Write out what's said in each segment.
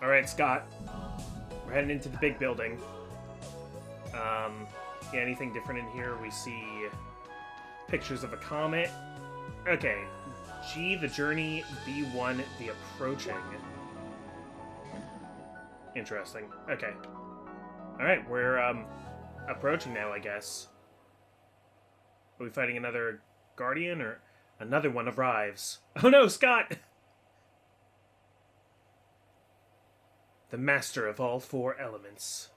Alright, Scott. We're heading into the big building. Yeah, anything different in here? We see pictures of a comet. Okay. G, the journey. B1, the approaching. Interesting. Okay. Alright, we're, approaching now, I guess. Are we fighting another Guardian, or another one arrives? Oh no, Scott! The master of all four elements.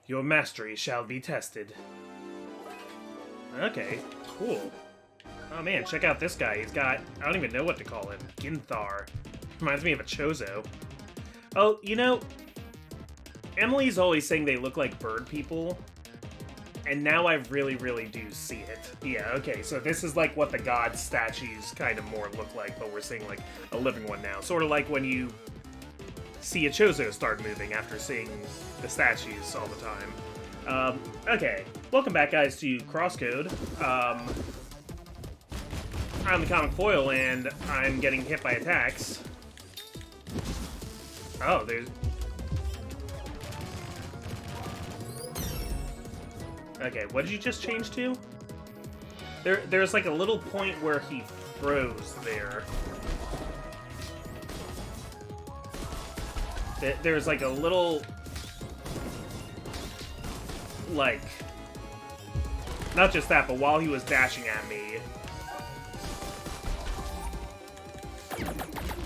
Your mastery shall be tested. Okay, cool. Oh man, check out this guy. He's got, I don't even know what to call him. Ginthar. Reminds me of a Chozo. Oh, you know, Emily's always saying they look like bird people. And now I really, really do see it. Yeah, okay, so this is like what the god statues kind of more look like, but we're seeing like a living one now. Sort of like when you see a Chozo start moving after seeing the statues all the time. Okay, welcome back, guys, to CrossCode. I'm the Comic Foil, and I'm getting hit by attacks. Oh, there's... Okay, what did you just change to? There's like a little point where he froze there. There's like a little... like... not just that, but while he was dashing at me...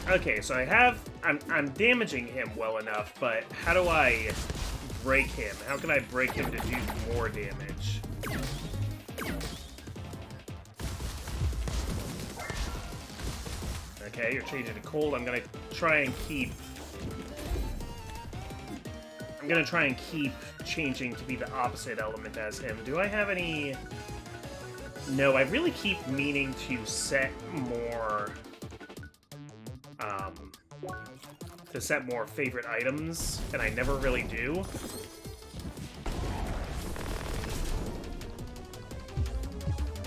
Okay, so I have... I'm damaging him well enough, but how do I break him? How can I break him to do more damage? Okay, you're changing to cold. I'm gonna try and keep changing to be the opposite element as him. Do I have any... No, I really keep meaning to set more... to set more favorite items, and I never really do.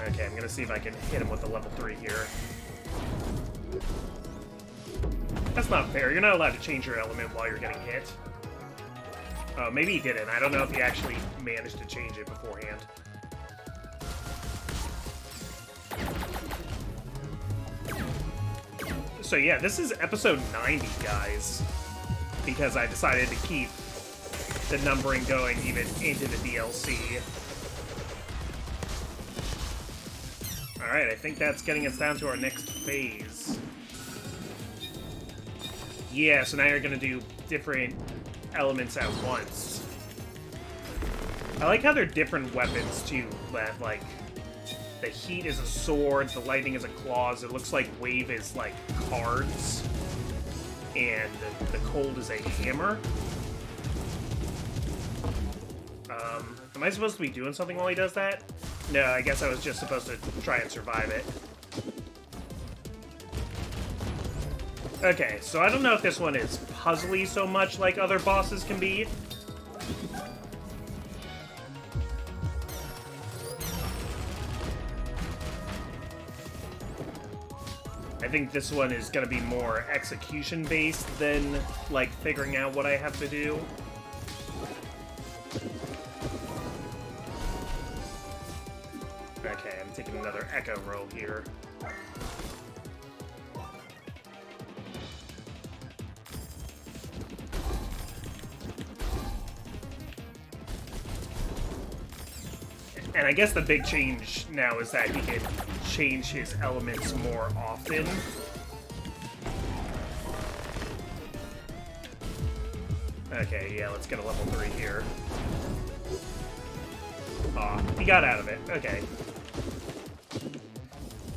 Okay, I'm gonna see if I can hit him with a level 3 here. That's not fair. You're not allowed to change your element while you're getting hit. Oh, maybe he didn't. I don't know if he actually managed to change it beforehand. So yeah, this is episode 90, guys, because I decided to keep the numbering going even into the DLC. Alright, I think that's getting us down to our next phase. Yeah, so now you're gonna do different elements at once. I like how they're different weapons, too, that, like, the heat is a sword, the lightning is a claws, it looks like wave is, like, cards, and the cold is a hammer. Am I supposed to be doing something while he does that? No, I guess I was just supposed to try and survive it. Okay, so I don't know if this one is puzzly so much like other bosses can be. I think this one is going to be more execution-based than, like, figuring out what I have to do. Okay, I'm taking another Echo roll here. And I guess the big change now is that he can change his elements more often. Okay, yeah, let's get a level 3 here. Aw, he got out of it. Okay.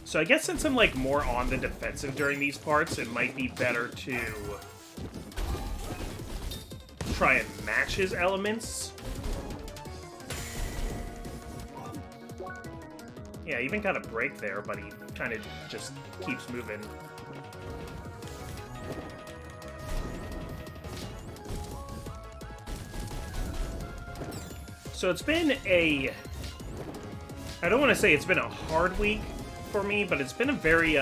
So I guess since I'm, like, more on the defensive during these parts, it might be better to try and match his elements. Yeah, I even got a break there, but he kind of just keeps moving. So it's been a... I don't want to say it's been a hard week, for me, but it's been a very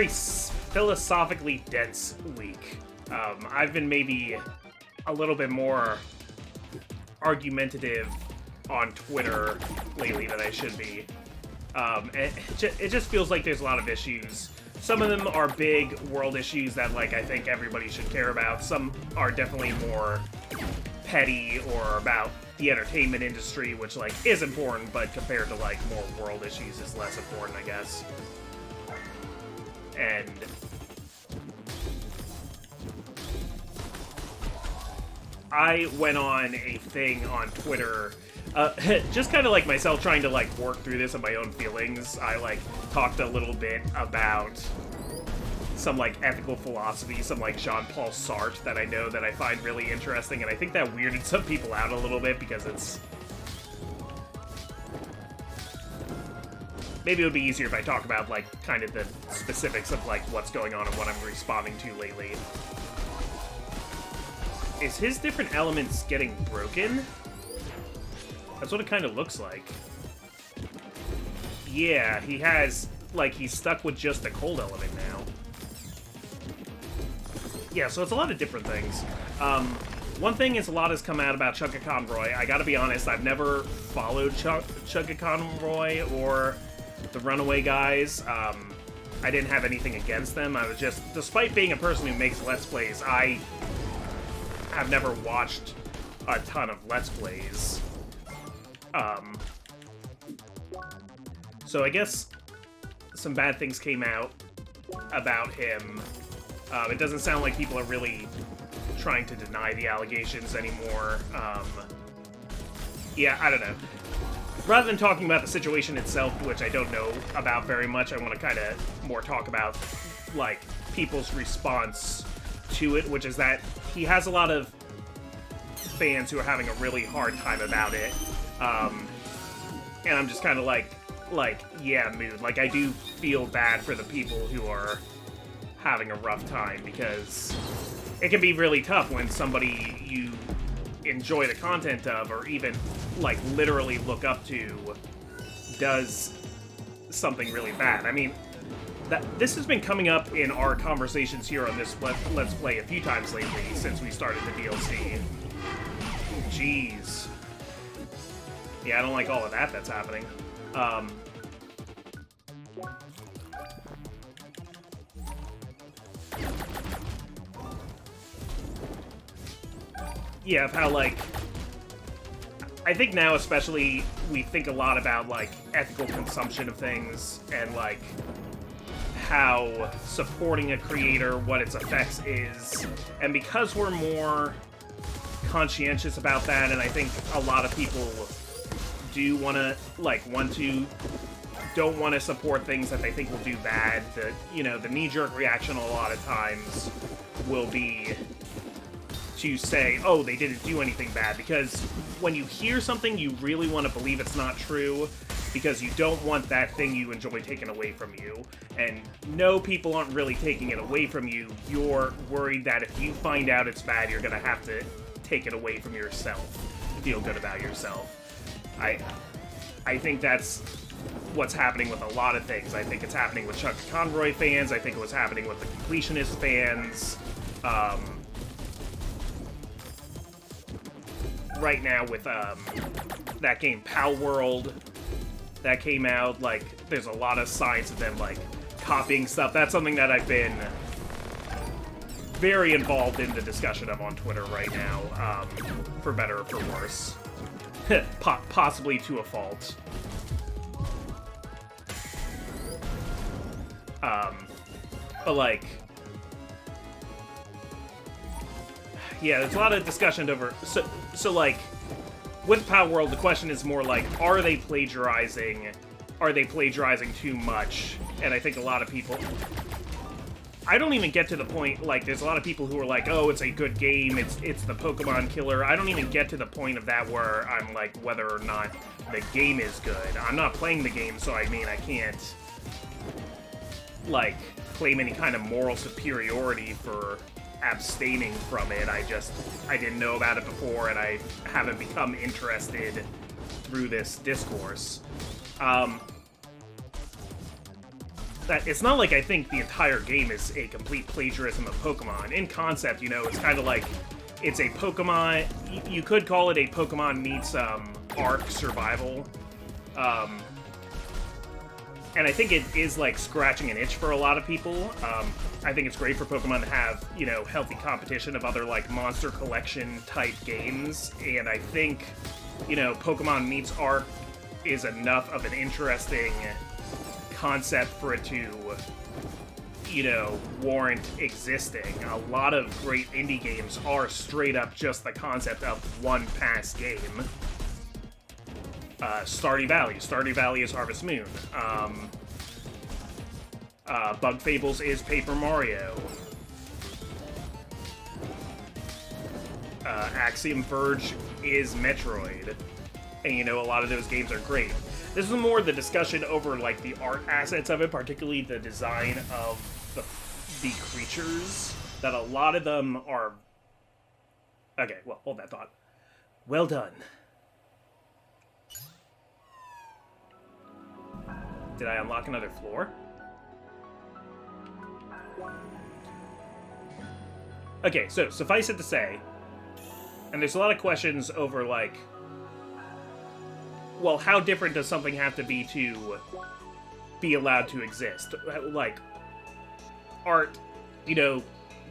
philosophically dense week. I've been maybe a little bit more argumentative on Twitter lately than I should be. It just feels like there's a lot of issues. Some of them are big world issues that, like, I think everybody should care about. Some are definitely more petty or about the entertainment industry, which, like, is important, but compared to, like, more world issues is less important, I guess. And I went on a thing on Twitter, just kind of like myself trying to, like, work through this and my own feelings. I, like, talked a little bit about some, like, ethical philosophy, some, like, Jean-Paul Sartre that I know that I find really interesting, and I think that weirded some people out a little bit because it's... Maybe it would be easier if I talk about, like, kind of the specifics of, like, what's going on and what I'm responding to lately. Is his different elements getting broken? That's what it kind of looks like. Yeah, he has, like, he's stuck with just the cold element now. Yeah, so it's a lot of different things. One thing is a lot has come out about Chugga Conroy. I gotta be honest, I've never followed Chugga Conroy or the Runaway guys. I didn't have anything against them. I was just, despite being a person who makes Let's Plays, I have never watched a ton of Let's Plays. So I guess some bad things came out about him. It doesn't sound like people are really trying to deny the allegations anymore. Yeah, I don't know. Rather than talking about the situation itself, which I don't know about very much, I want to kind of more talk about, like, people's response to it, which is that he has a lot of fans who are having a really hard time about it. And I'm just kind of like, yeah, mood. Like, I do feel bad for the people who are having a rough time, because it can be really tough when somebody you enjoy the content of, or even, like, literally look up to, does something really bad. I mean, this has been coming up in our conversations here on this Let's Play a few times lately since we started the DLC. Jeez. Yeah, I don't like all of that that's happening. Yeah, of how, like, I think now especially we think a lot about, like, ethical consumption of things and, like, how supporting a creator, what its effects is. And because we're more conscientious about that, and I think a lot of people do want to, like, don't want to support things that they think will do bad, that, you know, the knee-jerk reaction a lot of times will be to say, oh, they didn't do anything bad, because when you hear something, you really want to believe it's not true, because you don't want that thing you enjoy taken away from you. And no, people aren't really taking it away from you. You're worried that if you find out it's bad, you're gonna have to take it away from yourself, feel good about yourself. I think that's what's happening with a lot of things. I think it's happening with Chugga Conroy fans. I think it was happening with the Completionist fans. Right now with that game Pow World that came out, like, there's a lot of signs of them, like, copying stuff. That's something that I've been very involved in the discussion of on Twitter right now, for better or for worse. Possibly to a fault. But, like, yeah, there's a lot of discussion over... So like, with Pow World, the question is more like, are they plagiarizing? Are they plagiarizing too much? And I think a lot of people... I don't even get to the point, like, there's a lot of people who are like, oh, it's a good game, it's the Pokemon killer. I don't even get to the point of that where I'm like, whether or not the game is good. I'm not playing the game, so I mean, I can't, like, claim any kind of moral superiority for abstaining from it. I didn't know about it before, and I haven't become interested through this discourse. that it's not like I think the entire game is a complete plagiarism of Pokemon. In concept, you know, it's kind of like it's a Pokemon. You could call it a Pokemon meets Ark survival. And I think it is, like, scratching an itch for a lot of people. I think it's great for Pokemon to have, you know, healthy competition of other, like, monster collection-type games. And I think, you know, Pokemon meets Ark is enough of an interesting concept for it to, you know, warrant existing. A lot of great indie games are straight up just the concept of one pass game. Stardew Valley. Stardew Valley is Harvest Moon. Bug Fables is Paper Mario. Axiom Verge is Metroid. And, you know, a lot of those games are great. This is more the discussion over, like, the art assets of it, particularly the design of the creatures, that a lot of them are... Okay, well, hold that thought. Well done. Did I unlock another floor? Okay, so suffice it to say, and there's a lot of questions over, like, well, how different does something have to be allowed to exist? Like, art, you know,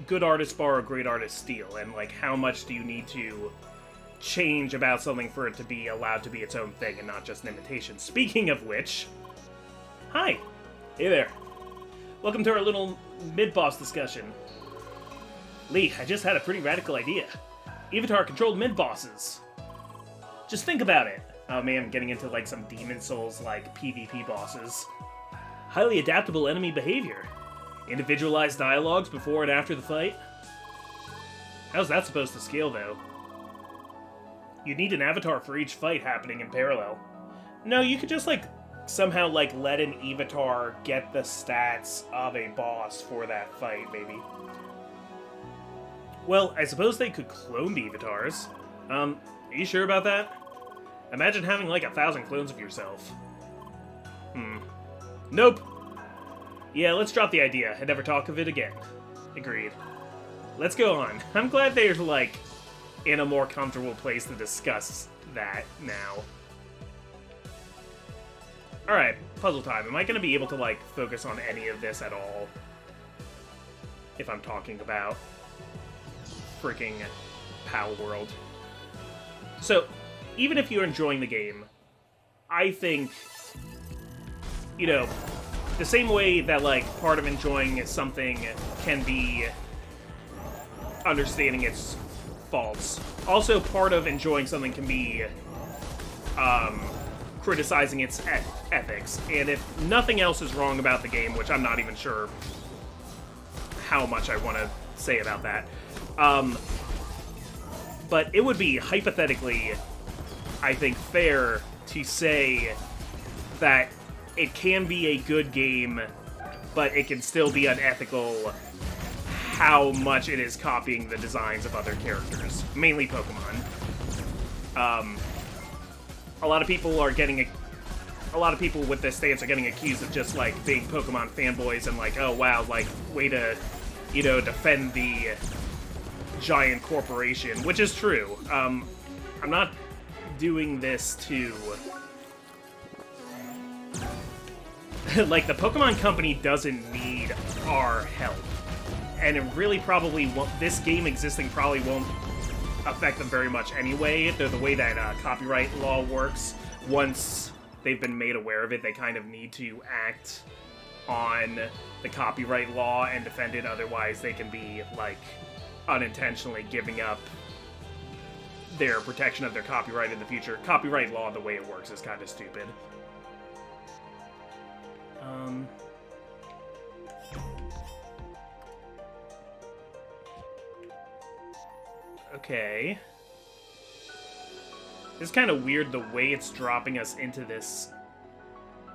good artists borrow, great artists steal, and, like, how much do you need to change about something for it to be allowed to be its own thing and not just an imitation? Speaking of which... Hi! Hey there. Welcome to our little mid-boss discussion. Lee, I just had a pretty radical idea. Avatar-controlled mid-bosses. Just think about it. Oh man, I'm getting into like some Demon Souls like PvP bosses. Highly adaptable enemy behavior. Individualized dialogues before and after the fight. How's that supposed to scale though? You'd need an avatar for each fight happening in parallel. No, you could just like somehow like let an avatar get the stats of a boss for that fight, maybe. Well, I suppose they could clone the avatars. Are you sure about that? Imagine having like 1,000 clones of yourself. Nope. Yeah, let's drop the idea and never talk of it again. Agreed. Let's go on. I'm glad they're like in a more comfortable place to discuss that now. Alright, puzzle time. Am I going to be able to, like, focus on any of this at all? If I'm talking about freaking Pal World. So, even if you're enjoying the game, I think, you know, the same way that, like, part of enjoying something can be understanding its faults, also part of enjoying something can be, criticizing its ethics, and if nothing else is wrong about the game, which I'm not even sure how much I want to say about that, but it would be hypothetically, I think, fair to say that it can be a good game, but it can still be unethical how much it is copying the designs of other characters, mainly Pokemon. A lot of people with this stance are getting accused of just, like, being Pokemon fanboys and, like, oh, wow, like, way to, you know, defend the giant corporation, which is true. I'm not doing this to... like, the Pokemon Company doesn't need our help. And it really probably won't... This game existing probably won't affect them very much anyway. The way that copyright law works, once they've been made aware of it, they kind of need to act on the copyright law and defend it, otherwise they can be, like, unintentionally giving up their protection of their copyright in the future. Copyright law, the way it works, is kind of stupid. Okay. It's kind of weird the way it's dropping us into this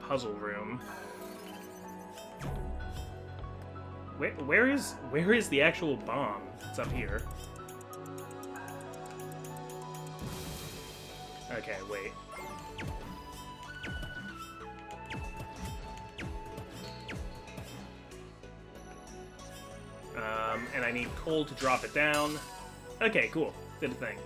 puzzle room. Where is the actual bomb? It's up here. Okay, wait. and I need coal to drop it down. Okay, cool. Did a thing.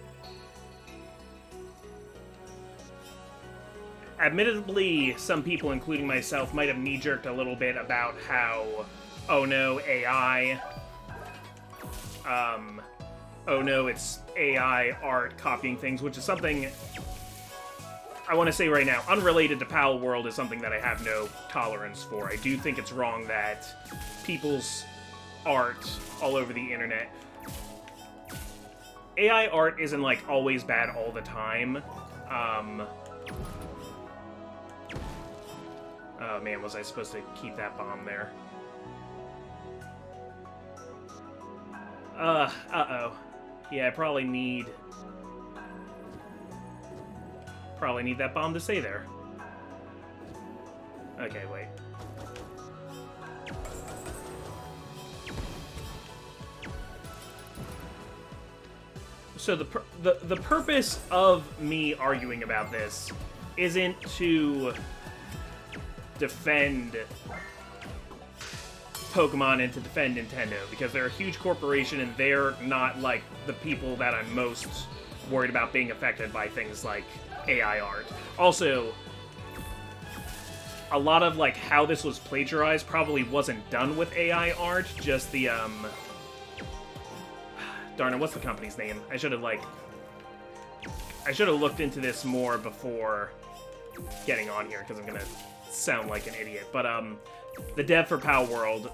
Admittedly, some people, including myself, might have knee-jerked a little bit about how, oh no, AI, oh no, it's AI art copying things, which is something I want to say right now, unrelated to Pal World, is something that I have no tolerance for. I do think it's wrong that people's art all over the internet... AI art isn't, like, always bad all the time. Oh man, was I supposed to keep that bomb there? Uh-oh. Yeah, I probably need that bomb to stay there. Okay, wait. So the purpose of me arguing about this isn't to defend Pokemon and to defend Nintendo, because they're a huge corporation and they're not, like, the people that I'm most worried about being affected by things like AI art. Also, a lot of, like, how this was plagiarized probably wasn't done with AI art, just the, darn it, what's the company's name? I should have looked into this more before getting on here, because I'm gonna sound like an idiot. But, the dev for Pal World,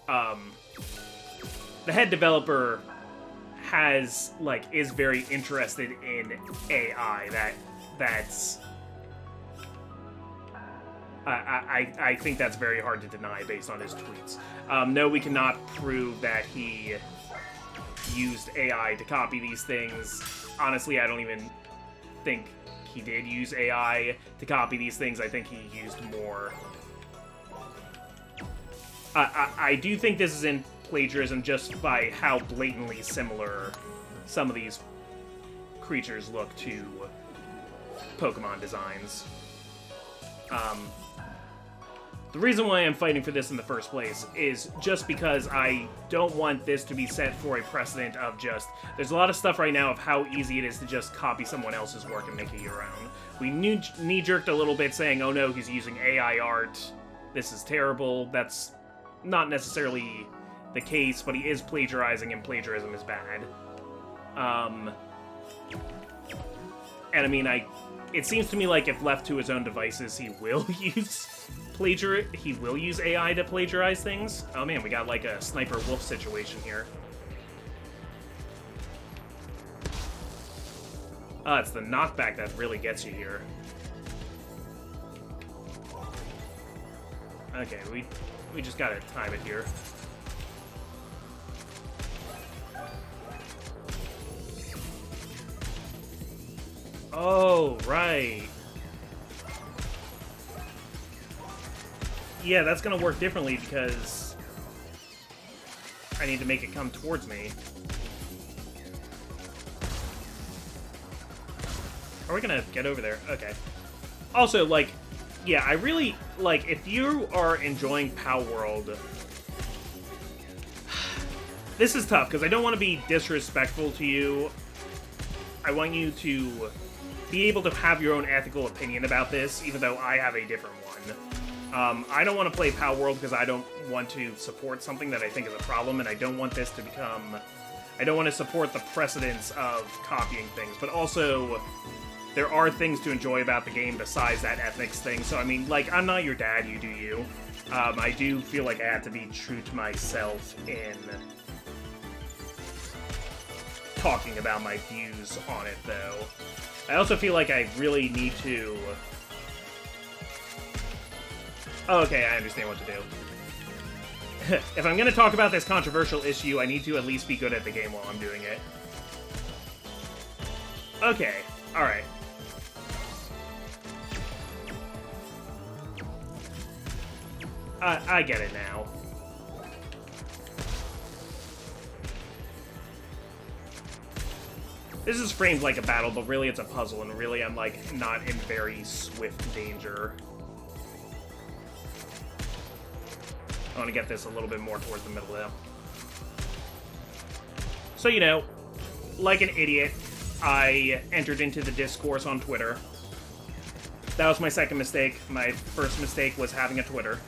the head developer has, like, is very interested in AI. That's... I think that's very hard to deny based on his tweets. No, we cannot prove that he used AI to copy these things. Honestly, I don't even think he did use AI to copy these things. I think he used more... I do think this is in plagiarism just by how blatantly similar some of these creatures look to Pokemon designs. The reason why I'm fighting for this in the first place is just because I don't want this to be set for a precedent of just... There's a lot of stuff right now of how easy it is to just copy someone else's work and make it your own. We knee-jerked a little bit saying, oh no, he's using AI art, this is terrible. That's not necessarily the case, but he is plagiarizing, and plagiarism is bad. And I mean, it seems to me like if left to his own devices, he will use AI to plagiarize things. Oh man, we got like a Sniper Wolf situation here. It's the knockback that really gets you here. Okay, we just gotta time it here. Oh, right. Yeah, that's gonna work differently because I need to make it come towards me. Are we gonna get over there? Okay. Also, like, yeah, I really, like, if you are enjoying Pal World, this is tough, because I don't want to be disrespectful to you. I want you to be able to have your own ethical opinion about this, even though I have a different one. I don't want to play Pal World because I don't want to support something that I think is a problem, and I don't want this to become... I don't want to support the precedence of copying things, but also... There are things to enjoy about the game besides that ethics thing. So, I mean, like, I'm not your dad, you do you. I do feel like I have to be true to myself in talking about my views on it, though. I also feel like I really need to... Oh, okay, I understand what to do. If I'm going to talk about this controversial issue, I need to at least be good at the game while I'm doing it. Okay, alright. I get it now. This is framed like a battle, but really it's a puzzle, and really I'm, like, not in very swift danger. I want to get this a little bit more towards the middle, though. So, you know, like an idiot, I entered into the discourse on Twitter. That was my second mistake. My first mistake was having a Twitter.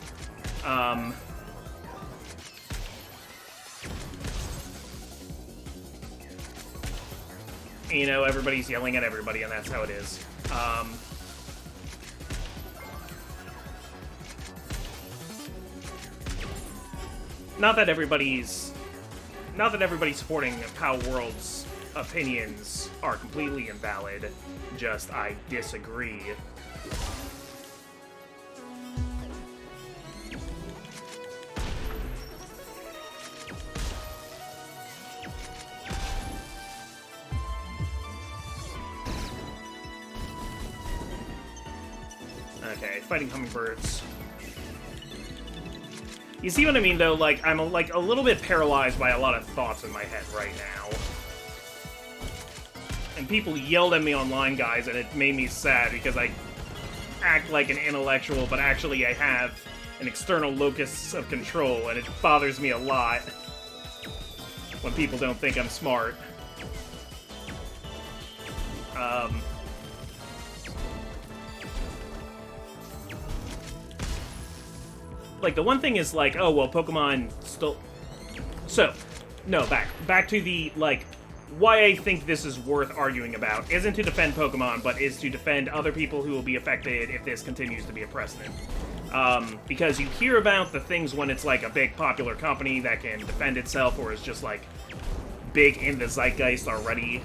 You know, everybody's yelling at everybody, and that's how it is. Not that everybody's supporting Pow World's opinions are completely invalid, just I disagree. Okay, fighting hummingbirds. You see what I mean, though? Like, I'm a little bit paralyzed by a lot of thoughts in my head right now. And people yelled at me online, guys, and it made me sad because I act like an intellectual, but actually I have an external locus of control, and it bothers me a lot when people don't think I'm smart. Like, the one thing is, like, oh, well, Pokemon still... So, no, back to the, like, why I think this is worth arguing about isn't to defend Pokemon, but is to defend other people who will be affected if this continues to be a precedent. Because you hear about the things when it's, like, a big popular company that can defend itself, or is just, like, big in the zeitgeist already.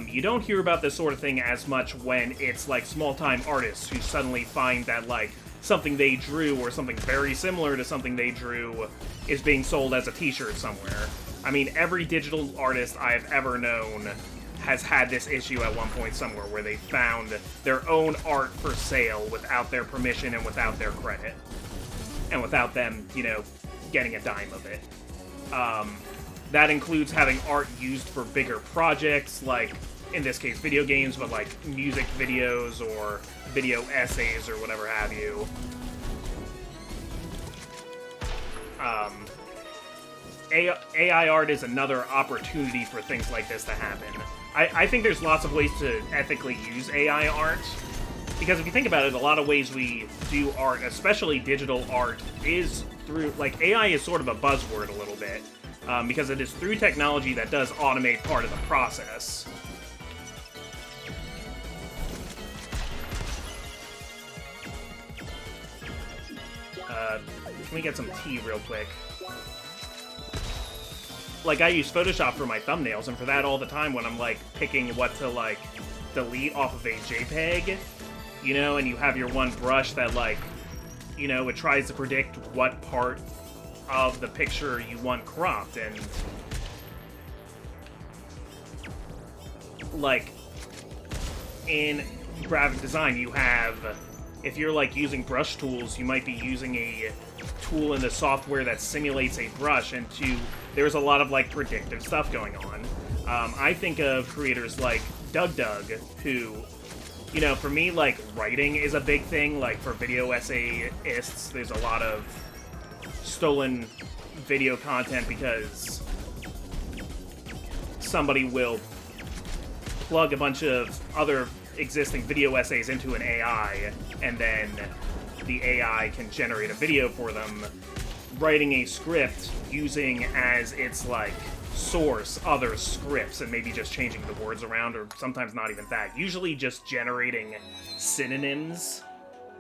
You don't hear about this sort of thing as much when it's, like, small-time artists who suddenly find that, like, something they drew or something very similar to something they drew is being sold as a t-shirt somewhere. I mean, every digital artist I've ever known has had this issue at one point somewhere where they found their own art for sale without their permission and without their credit. And without them, you know, getting a dime of it. That includes having art used for bigger projects, like, in this case, video games, but like music videos or video essays or whatever have you. AI art is another opportunity for things like this to happen. I think there's lots of ways to ethically use AI art, because if you think about it, a lot of ways we do art, especially digital art, is through, like, AI is sort of a buzzword a little bit, because it is through technology that does automate part of the process. Can we get some tea real quick? Like, I use Photoshop for my thumbnails, and for that all the time when I'm, like, picking what to, like, delete off of a JPEG, you know, and you have your one brush that, like, you know, it tries to predict what part of the picture you want cropped, and, like, in graphic design, you have... If you're, like, using brush tools, you might be using a tool in the software that simulates a brush, and there's a lot of, like, predictive stuff going on. I think of creators like Doug, who, you know, for me, like, writing is a big thing. Like, for video essayists, there's a lot of stolen video content because somebody will plug a bunch of other existing video essays into an AI, and then the AI can generate a video for them, writing a script using as its, like, source other scripts, and maybe just changing the words around, or sometimes not even that. Usually just generating synonyms.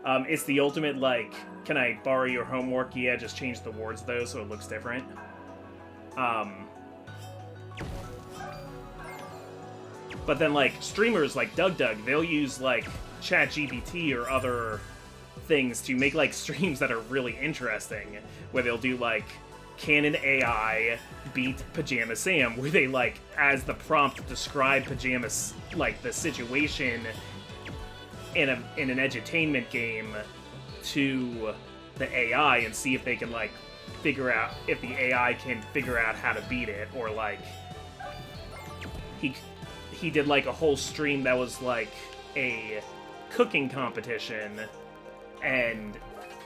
It's the ultimate, like, can I borrow your homework? Yeah, just change the words, though, so it looks different. But then, like, streamers like Doug, they'll use, like, ChatGPT or other things to make, like, streams that are really interesting, where they'll do, like, can an AI beat Pajama Sam, where they, like, as the prompt, describe Pajamas, like, the situation in an edutainment game to the AI and see if they can, like, figure out if the AI can figure out how to beat it, or, like, he did, like, a whole stream that was, like, a cooking competition, and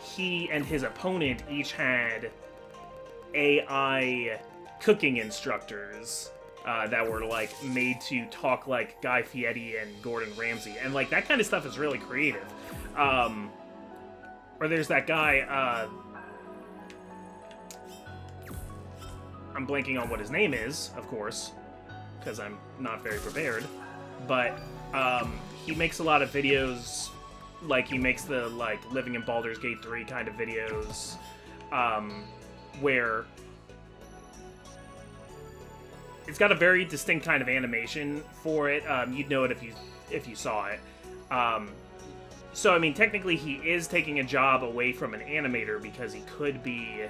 he and his opponent each had AI cooking instructors, that were, like, made to talk like Guy Fieri and Gordon Ramsay. And, like, that kind of stuff is really creative. Or there's that guy, I'm blanking on what his name is, of course, because I'm not very prepared. But, he makes a lot of videos, like, he makes the, like, Living in Baldur's Gate 3 kind of videos, where it's got a very distinct kind of animation for it. You'd know it if you saw it. So, I mean, technically he is taking a job away from an animator because he could be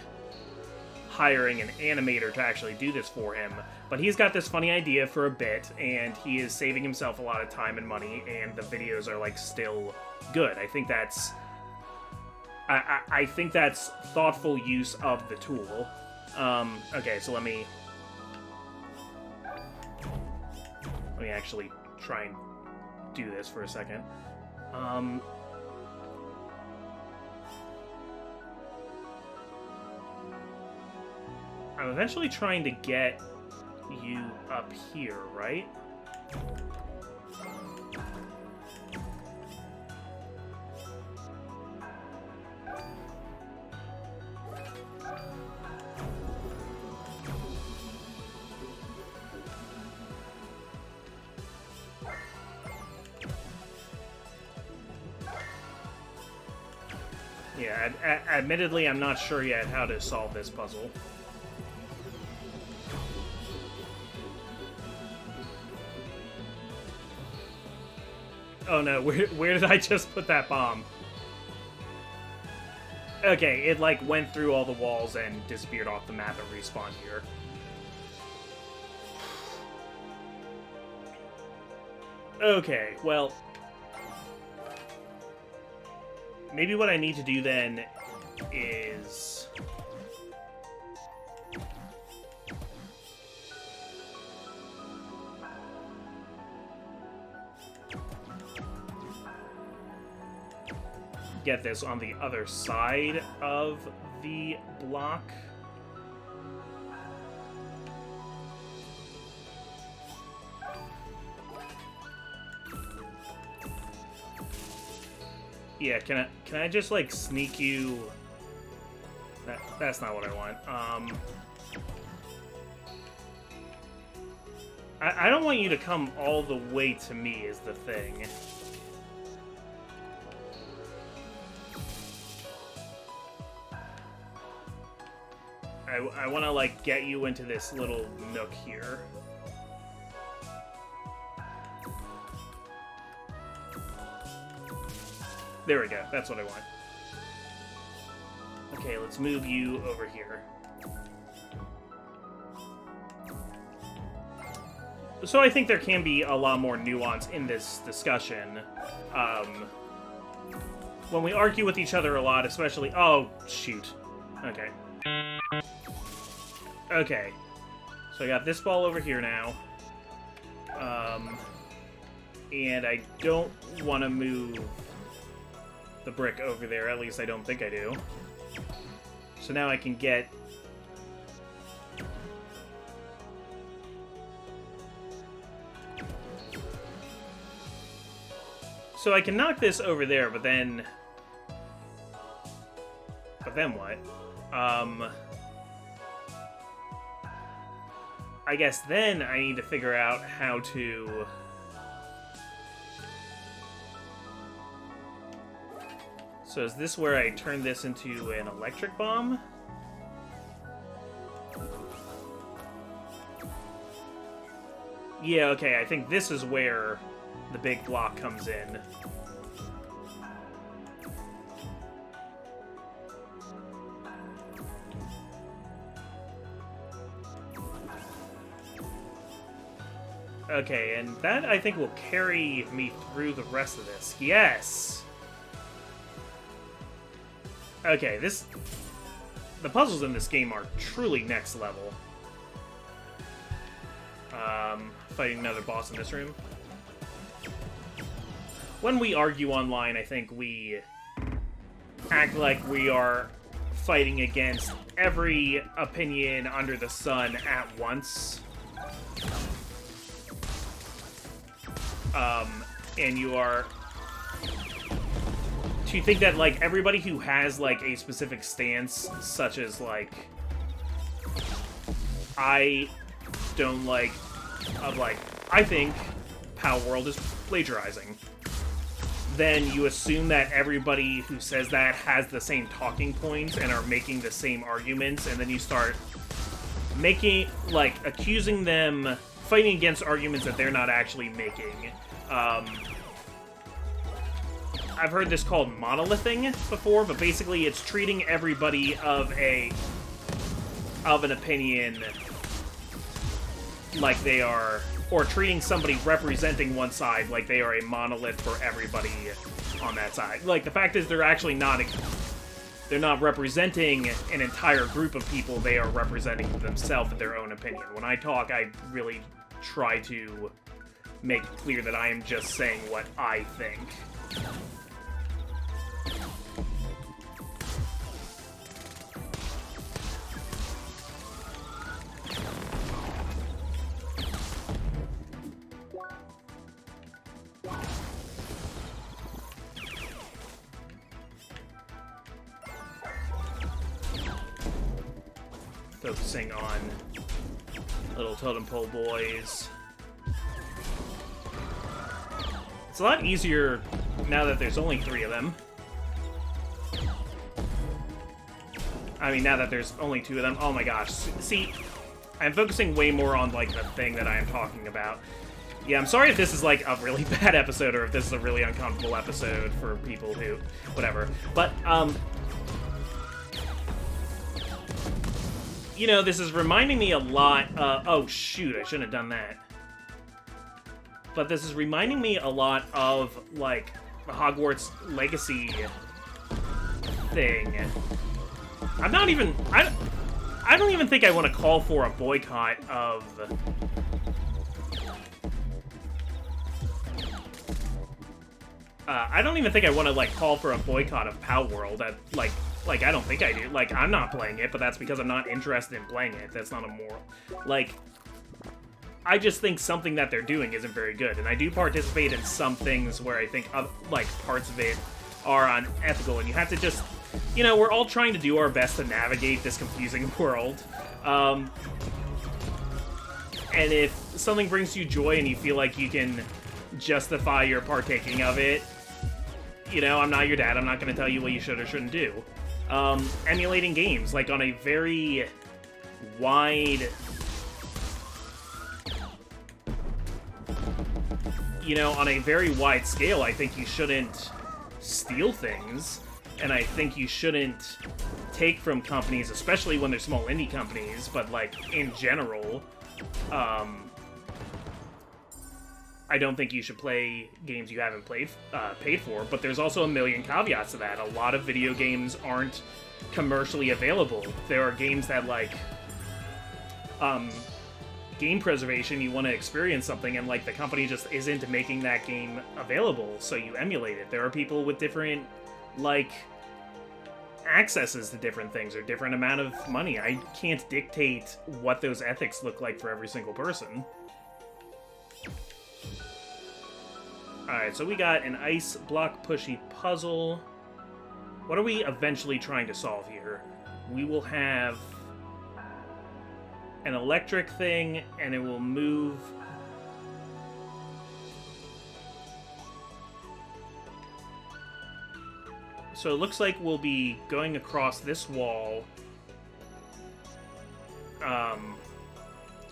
hiring an animator to actually do this for him. But he's got this funny idea for a bit, and he is saving himself a lot of time and money, and the videos are, like, still good. I think that's... I think that's thoughtful use of the tool. Okay, so let me actually try and do this for a second. I'm eventually trying to get you up here, right? Yeah, admittedly, I'm not sure yet how to solve this puzzle. Oh no, where did I just put that bomb? Okay, it like went through all the walls and disappeared off the map and respawned here. Okay, well... maybe what I need to do then is... get this on the other side of the block. Yeah, can I just like sneak you? That's not what I want. I don't want you to come all the way to me is the thing. I want to, like, get you into this little nook here. There we go. That's what I want. Okay, let's move you over here. So I think there can be a lot more nuance in this discussion. When we argue with each other a lot, especially... oh, shoot. Okay. Okay, so I got this ball over here now, and I don't want to move the brick over there, at least I don't think I do. So now I can get... so I can knock this over there, but then... what? I guess then I need to figure out how to... so is this where I turn this into an electric bomb? Yeah, okay, I think this is where the big block comes in. Okay, and that, I think, will carry me through the rest of this. Yes! Okay, this... the puzzles in this game are truly next level. Fighting another boss in this room. When we argue online, I think we act like we are fighting against every opinion under the sun at once. And you are to think that, like, everybody who has, like, a specific stance, such as, like, I don't like, I think Power World is plagiarizing, then you assume that everybody who says that has the same talking points and are making the same arguments, and then you start making, like, accusing them, fighting against arguments that they're not actually making. I've heard this called monolithing before, but basically it's treating everybody of an opinion like they are, or treating somebody representing one side like they are a monolith for everybody on that side. Like, the fact is they're actually not, they're not representing an entire group of people, they are representing themselves and their own opinion. When I talk, I really try to make it clear that I am just saying what I think. Focusing on little totem pole boys. It's a lot easier now that there's only 3 of them. I mean, now that there's only 2 of them. Oh my gosh. See, I'm focusing way more on, like, the thing that I am talking about. Yeah, I'm sorry if this is, like, a really bad episode, or if this is a really uncomfortable episode for people who... whatever. But, you know, this is reminding me a lot... oh, shoot, I shouldn't have done that. But this is reminding me a lot of, like, the Hogwarts Legacy thing. I'm not even... I don't even think I want to call for a boycott of... I don't even think I want to, like, call for a boycott of Power World. Like, I don't think I do. Like, I'm not playing it, but that's because I'm not interested in playing it. That's not a moral. Like... I just think something that they're doing isn't very good, and I do participate in some things where I think, like, parts of it are unethical, and you have to just, you know, we're all trying to do our best to navigate this confusing world, and if something brings you joy and you feel like you can justify your partaking of it, you know, I'm not your dad, I'm not going to tell you what you should or shouldn't do. Emulating games, like, on a very wide... You know, on a very wide scale, I think you shouldn't steal things, and I think you shouldn't take from companies, especially when they're small indie companies, but, like, in general, I don't think you should play games you haven't paid for, but there's also a million caveats to that. A lot of video games aren't commercially available. There are games that, like, game preservation, you want to experience something, and, like, the company just isn't making that game available, so you emulate it. There are people with different, like, accesses to different things, or different amount of money. I can't dictate what those ethics look like for every single person. Alright, so we got an ice block pushy puzzle. What are we eventually trying to solve here? We will have an electric thing, and it will move... So it looks like we'll be going across this wall.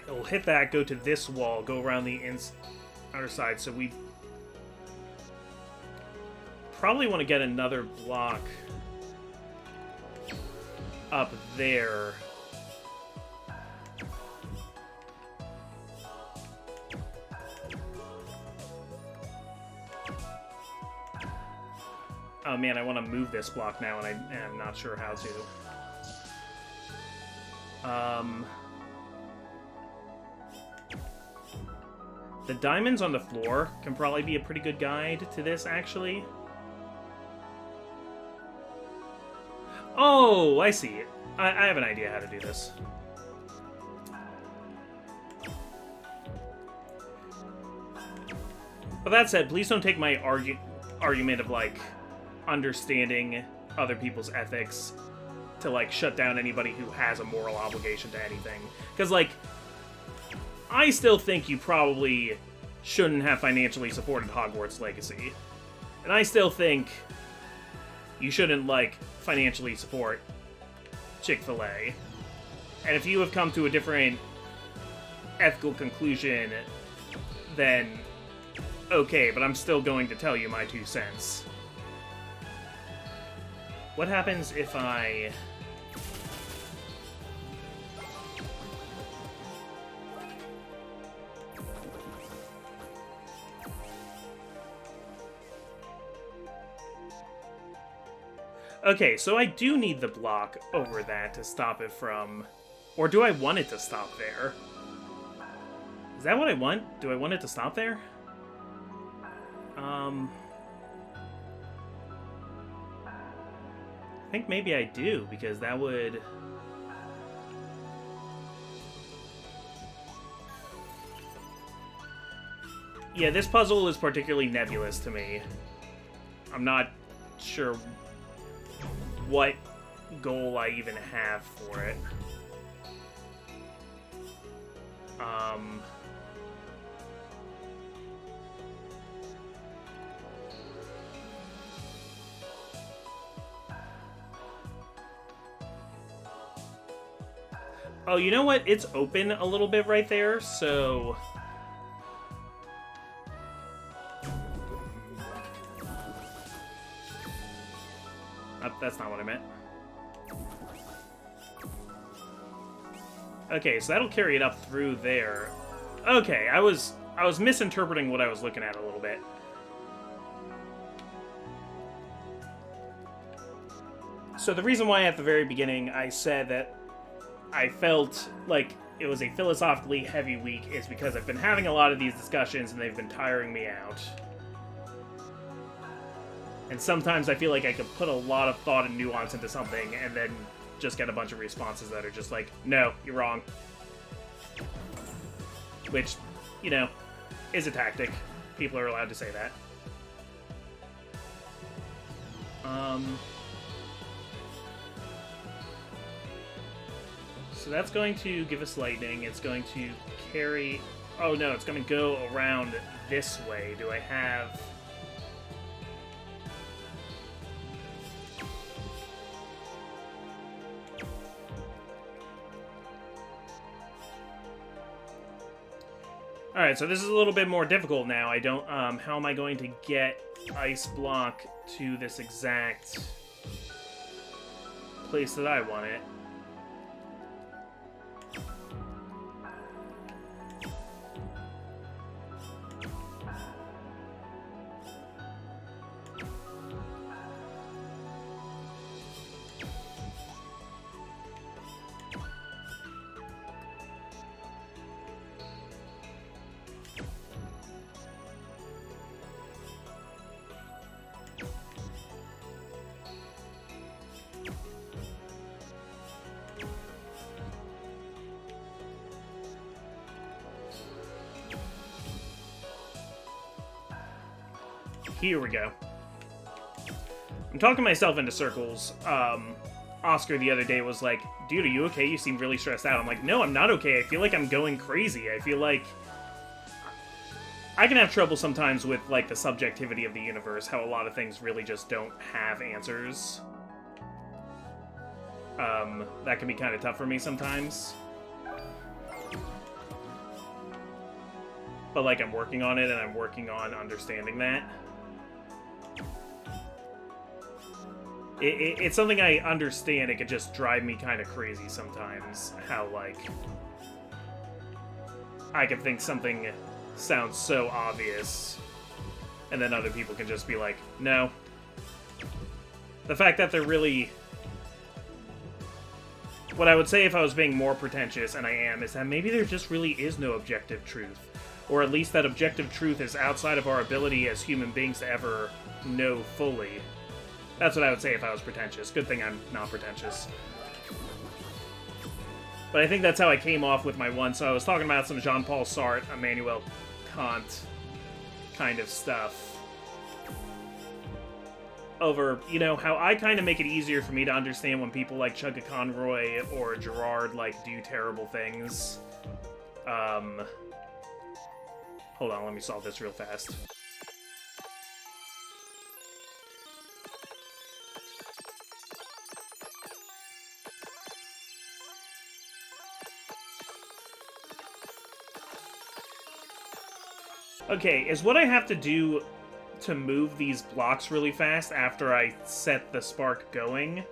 It'll hit that, go to this wall, go around the outer side, so we probably want to get another block up there. Oh man, I want to move this block now, and I'm not sure how to. The diamonds on the floor can probably be a pretty good guide to this, actually. Oh, I see. I have an idea how to do this. But that said, please don't take my argument of, like, understanding other people's ethics to, like, shut down anybody who has a moral obligation to anything. Because, like, I still think you probably shouldn't have financially supported Hogwarts Legacy. And I still think you shouldn't, like, financially support Chick-fil-A. And if you have come to a different ethical conclusion, then okay, but I'm still going to tell you my 2 cents. What happens if I... Okay, so I do need the block over that to stop it from... Or do I want it to stop there? Is that what I want? Do I want it to stop there? I think maybe I do, because that would... Yeah, this puzzle is particularly nebulous to me. I'm not sure what goal I even have for it. Oh, you know what? It's open a little bit right there, so... That's not what I meant. Okay, so that'll carry it up through there. Okay, I was misinterpreting what I was looking at a little bit. So the reason why at the very beginning I said that I felt like it was a philosophically heavy week is because I've been having a lot of these discussions and they've been tiring me out. And sometimes I feel like I could put a lot of thought and nuance into something and then just get a bunch of responses that are just like, no, you're wrong. Which, you know, is a tactic. People are allowed to say that. So that's going to give us lightning. It's going to carry... Oh no, it's going to go around this way. Do I have... Alright, so this is a little bit more difficult now. I don't, how am I going to get Ice Block to this exact place that I want it? Here we go. I'm talking myself into circles. Oscar the other day was like, dude, are you okay? You seem really stressed out. I'm like, no, I'm not okay. I feel like I'm going crazy. I feel like I can have trouble sometimes with, like, the subjectivity of the universe, how a lot of things really just don't have answers. That can be kind of tough for me sometimes. But, like, I'm working on it, and I'm working on understanding that. It's something I understand. It could just drive me kind of crazy sometimes. How, like, I can think something sounds so obvious, and then other people can just be like, no. The fact that they're really... What I would say if I was being more pretentious, and I am, is that maybe there just really is no objective truth. Or at least that objective truth is outside of our ability as human beings to ever know fully. That's what I would say if I was pretentious. Good thing I'm not pretentious. But I think that's how I came off with my one. So I was talking about some Jean-Paul Sartre, Immanuel Kant, kind of stuff over, you know, how I kind of make it easier for me to understand when people like Chugga Conroy or Gerard, like, do terrible things. Hold on, let me solve this real fast. Okay, is what I have to do to move these blocks really fast after I set the spark going?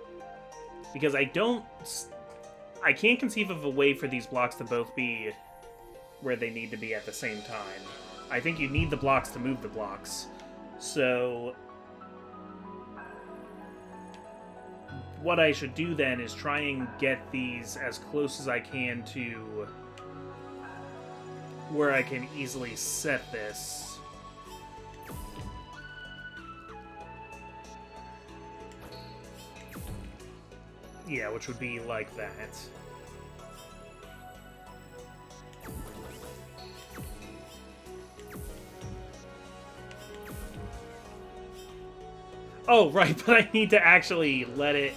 Because I can't conceive of a way for these blocks to both be where they need to be at the same time. I think you need the blocks to move the blocks. So what I should do then is try and get these as close as I can to where I can easily set this. Yeah, which would be like that. Oh, right, but I need to actually let it...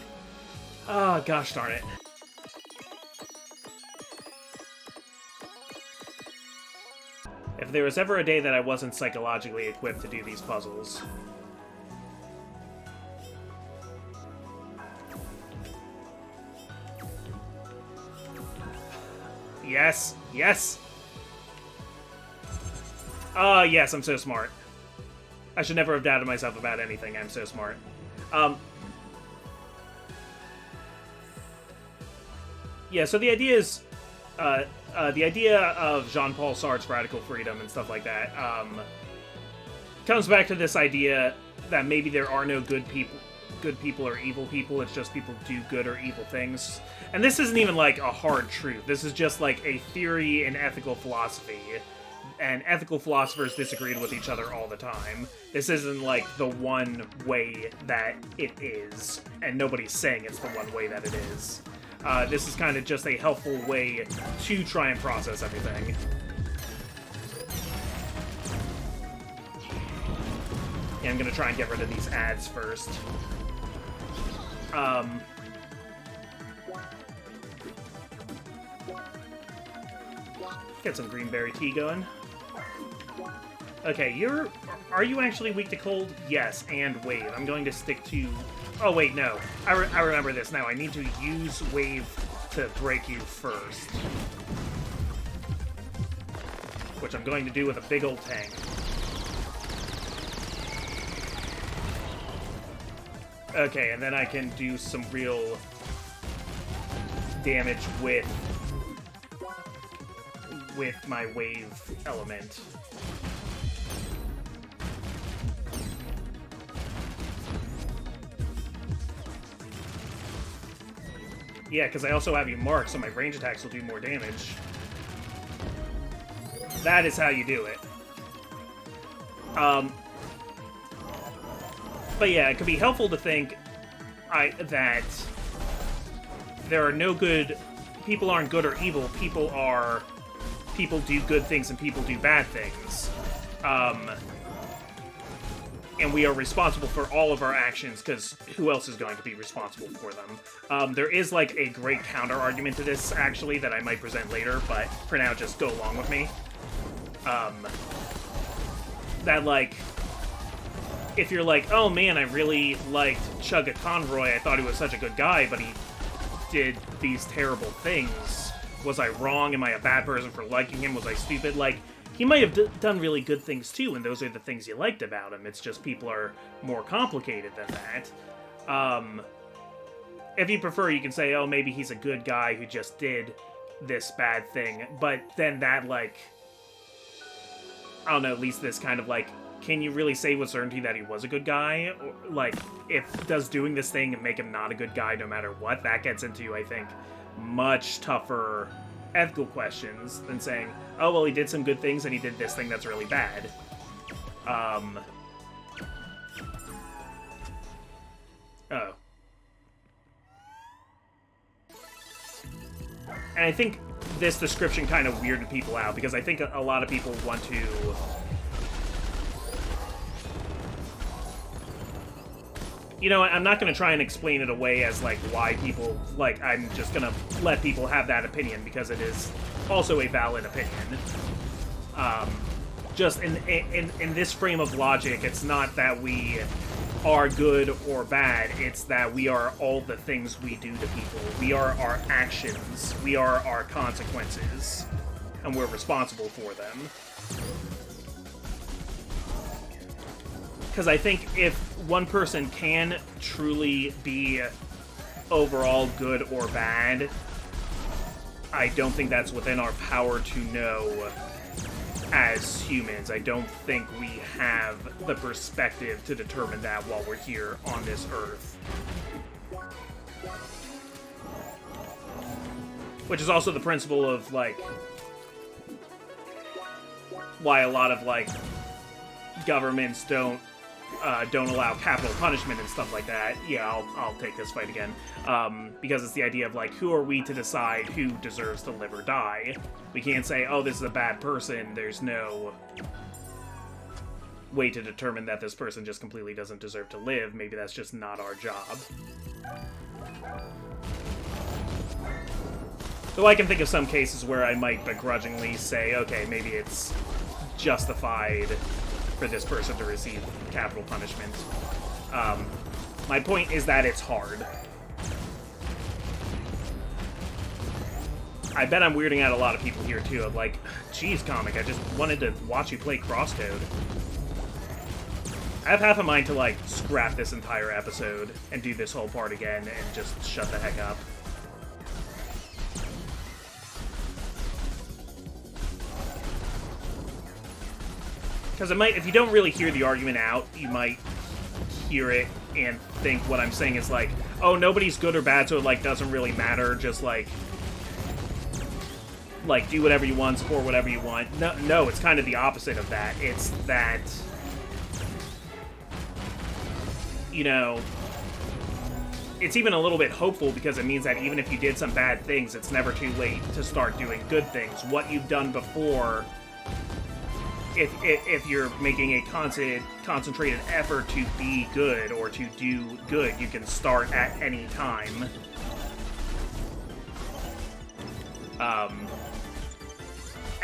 Oh, gosh darn it. If there was ever a day that I wasn't psychologically equipped to do these puzzles... Yes! Yes! Yes, I'm so smart. I should never have doubted myself about anything. I'm so smart. Yeah, so the idea is... the idea of Jean-Paul Sartre's radical freedom and stuff like that comes back to this idea that maybe there are no good people or evil people. It's just people do good or evil things. And this isn't even like a hard truth. This is just like a theory in ethical philosophy. And ethical philosophers disagreed with each other all the time. This isn't like the one way that it is, and nobody's saying it's the one way that it is. This is kind of just a helpful way to try and process everything. Yeah, I'm gonna try and get rid of these ads first. Get some greenberry tea going. Okay, are you actually weak to cold? Yes, and wave. I'm going to stick to... Oh, wait, no. I remember this now. I need to use wave to break you first. Which I'm going to do with a big old tank. Okay, and then I can do some real damage with my wave element. Yeah, because I also have you marked, so my range attacks will do more damage. That is how you do it. But yeah, it could be helpful to think that there are no good... People aren't good or evil. People do good things and people do bad things. And we are responsible for all of our actions, because who else is going to be responsible for them? There is, like, a great counter-argument to this, actually, that I might present later, but for now, just go along with me. That, like, if you're like, oh man, I really liked Chugga Conroy, I thought he was such a good guy, but he did these terrible things. Was I wrong? Am I a bad person for liking him? Was I stupid? Like, he might have done really good things too, and those are the things you liked about him. It's just people are more complicated than that. If you prefer, you can say, oh, maybe he's a good guy who just did this bad thing, but then that, like, I don't know, at least this kind of, like, can you really say with certainty that he was a good guy? Or, like, does doing this thing make him not a good guy no matter what? That gets into, I think, much tougher ethical questions than saying, oh, well, he did some good things and he did this thing that's really bad. Oh. And I think this description kind of weirded people out, because I think a lot of people want to You know, I'm not going to try and explain it away as, like, why people... Like, I'm just going to let people have that opinion, because it is also a valid opinion. Just in this frame of logic, it's not that we are good or bad, it's that we are all the things we do to people. We are our actions, we are our consequences, and we're responsible for them. Because I think if one person can truly be overall good or bad, I don't think that's within our power to know as humans. I don't think we have the perspective to determine that while we're here on this earth. Which is also the principle of, like, why a lot of, like, governments don't allow capital punishment and stuff like that. Yeah, I'll take this fight again. Because it's the idea of, like, who are we to decide who deserves to live or die? We can't say, oh, this is a bad person. There's no way to determine that this person just completely doesn't deserve to live. Maybe that's just not our job. Though I can think of some cases where I might begrudgingly say, okay, maybe it's justified for this person to receive capital punishment. My point is that it's hard. I bet I'm weirding out a lot of people here, too. I'm like, geez, comic, I just wanted to watch you play CrossCode. I have half a mind to, like, scrap this entire episode and do this whole part again and just shut the heck up. Because it might, if you don't really hear the argument out, you might hear it and think what I'm saying is like, oh, nobody's good or bad, so it, like, doesn't really matter, just, like, do whatever you want, support whatever you want. No, it's kind of the opposite of that. It's that, you know, it's even a little bit hopeful because it means that even if you did some bad things, it's never too late to start doing good things. What you've done before, if you're making a concentrated effort to be good or to do good, you can start at any time.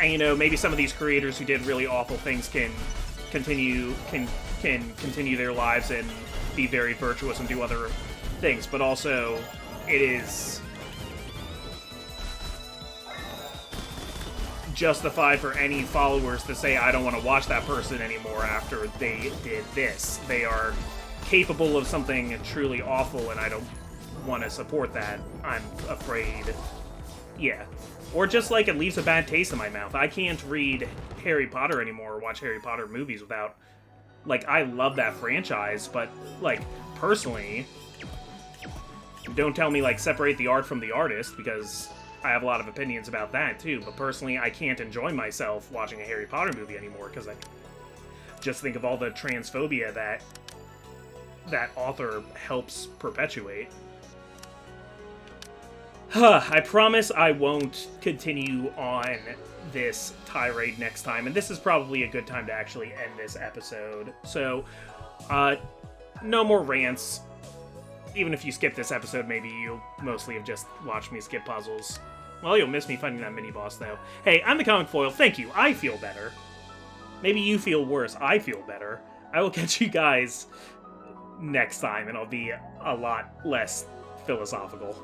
And, you know, maybe some of these creators who did really awful things can continue their lives and be very virtuous and do other things, but also it is justified for any followers to say, I don't want to watch that person anymore after they did this. They are capable of something truly awful, and I don't want to support that. I'm afraid. Yeah. Or just, like, it leaves a bad taste in my mouth. I can't read Harry Potter anymore or watch Harry Potter movies without... Like, I love that franchise, but, like, personally, don't tell me, like, separate the art from the artist, because I have a lot of opinions about that, too. But personally, I can't enjoy myself watching a Harry Potter movie anymore, because I just think of all the transphobia that author helps perpetuate. I promise I won't continue on this tirade next time, and this is probably a good time to actually end this episode. So, no more rants. Even if you skip this episode, maybe you'll mostly have just watched me skip puzzles. Well, you'll miss me fighting that mini-boss, though. Hey, I'm the Comic Foil. Thank you. I feel better. Maybe you feel worse. I feel better. I will catch you guys next time, and I'll be a lot less philosophical.